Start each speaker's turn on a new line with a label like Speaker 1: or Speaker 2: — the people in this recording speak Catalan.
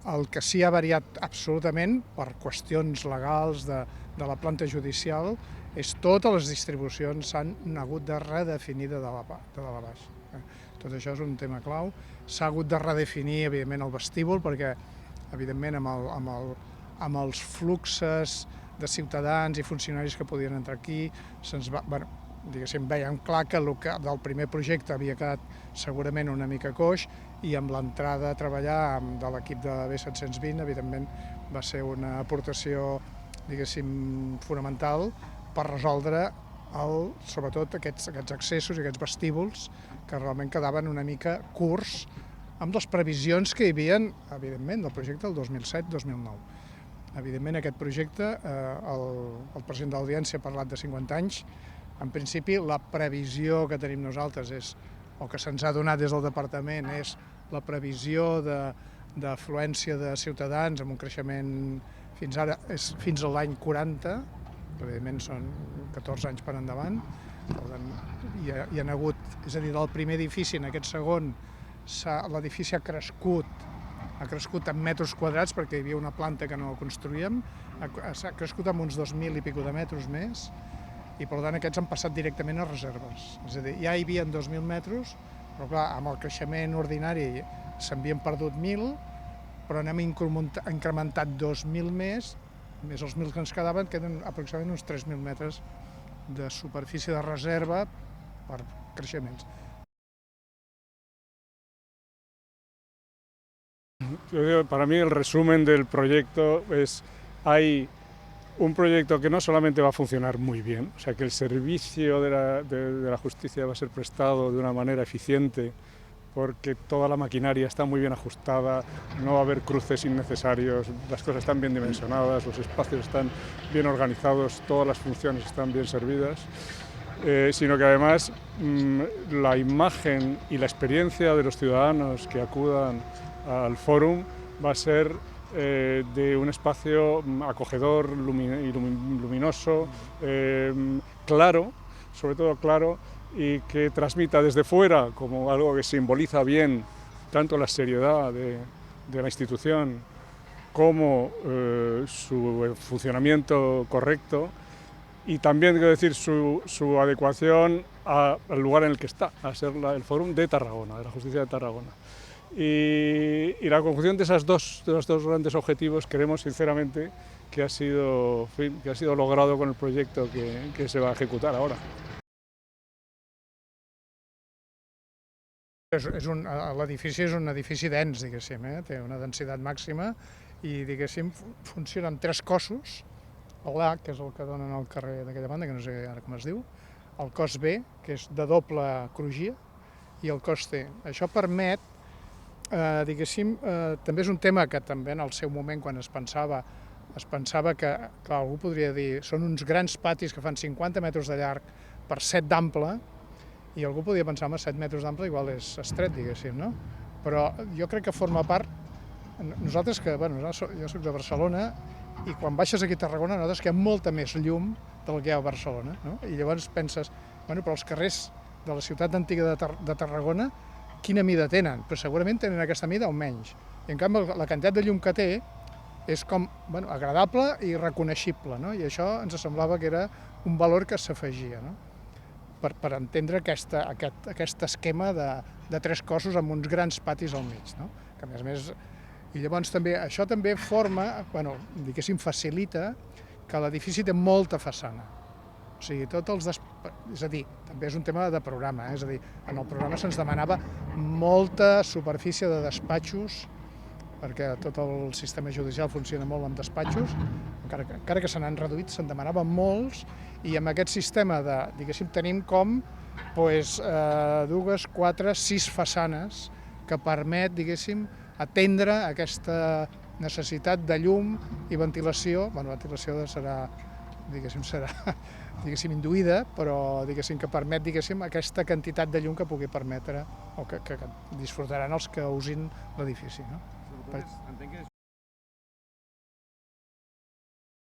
Speaker 1: El que sí ha variat absolutament, per qüestions legals de la planta judicial, és totes les distribucions s'han hagut de redefinir de dalt a baix. Tot això és un tema clau. S'ha hagut de redefinir, evidentment, el vestíbul, perquè, evidentment, amb els fluxes de ciutadans i funcionaris que podien entrar aquí, diguéssim, veiem clar que el del primer projecte havia quedat segurament una mica coix, i amb l'entrada a treballar de l'equip de B720, evidentment, va ser una aportació, diguéssim, fonamental per resoldre sobretot aquests accessos i aquests vestíbuls que realment quedaven una mica curts amb les previsions que hi havia, evidentment, del projecte del 2007-2009. Evidentment, aquest projecte, el president de l'Audiència ha parlat de 50 anys. En principi, la previsió que tenim nosaltres o que se'ns ha donat des del departament és la previsió d'afluència de ciutadans amb un creixement fins ara fins a l'any 40, que evidentment són 14 anys per endavant. Hi ha hagut, és a dir, del primer edifici en aquest segon, l'edifici ha crescut en metres quadrats perquè hi havia una planta que no construíem, s'ha crescut amb uns 2.000 i pico de metres més, i per tant aquests han passat directament a reserves. És a dir, ja hi havia 2.000 metres, però clar, amb el creixement ordinari s'havien perdut 1.000, però n'hem incrementat 2.000 més els 1.000 que ens queden aproximadament uns 3.000 metres de superfície de reserva per creixements.
Speaker 2: Para mí el resumen del proyecto es, hay un proyecto que no solamente va a funcionar muy bien, o sea que el servicio de la justicia va a ser prestado de una manera eficiente, porque toda la maquinaria está muy bien ajustada, no va a haber cruces innecesarios, las cosas están bien dimensionadas, los espacios están bien organizados, todas las funciones están bien servidas, sino que además la imagen y la experiencia de los ciudadanos que acudan al fórum va a ser de un espacio acogedor y luminoso, claro, sobre todo claro, y que transmita desde fuera como algo que simboliza bien tanto la seriedad de la institución como su funcionamiento correcto, y también, quiero decir, su adecuación al lugar en el que está, a ser el Fórum de Tarragona, de la Justicia de Tarragona. Y la conjunción de los dos grandes objetivos creemos sinceramente que ha sido logrado con el proyecto que se va a ejecutar ahora.
Speaker 1: L'edifici és un edifici dens, diguéssim, té una densitat màxima i, diguéssim, funciona amb 3 cossos. L'A, que és el que donen al carrer d'aquella banda, que no sé ara com es diu, el cos B, que és de doble crugia, i el cos C. Això permet, diguéssim, també és un tema que també en el seu moment, quan es pensava que, clar, algú podria dir, són uns grans patis que fan 50 metres de llarg per 7 d'ample, i algú podria pensar, home, 7 metres d'ample igual és estret, diguéssim, no? Però jo crec que forma part. Nosaltres que, jo soc de Barcelona, i quan baixes aquí a Tarragona notes que hi ha molta més llum del que hi ha a Barcelona, no? I llavors penses, però els carrers de la ciutat antiga de Tarragona, quina mida tenen? Però segurament tenen aquesta mida o menys. I en canvi la quantitat de llum que té és com agradable i reconeixible, no? I això ens semblava que era un valor que s'afegia, no? Per entendre aquest esquema de 3 cossos amb uns grans patis al mig, no? Que a més, i llavors també, això també forma, diguéssim, facilita que l'edifici té molta façana. O sigui, és a dir, també és un tema de programa, és a dir, en el programa se'ns demanava molta superfície de despatxos, perquè tot el sistema judicial funciona molt amb despatxos, encara que se n'han reduït, se'n demanaven molts, i amb aquest sistema diguéssim, tenim com 2, 4, 6 façanes que permet, diguéssim, atendre aquesta necessitat de llum i ventilació. La ventilació serà induïda, però que permet aquesta quantitat de llum que pugui permetre o que disfrutaran els que usin l'edifici.
Speaker 3: Entenc que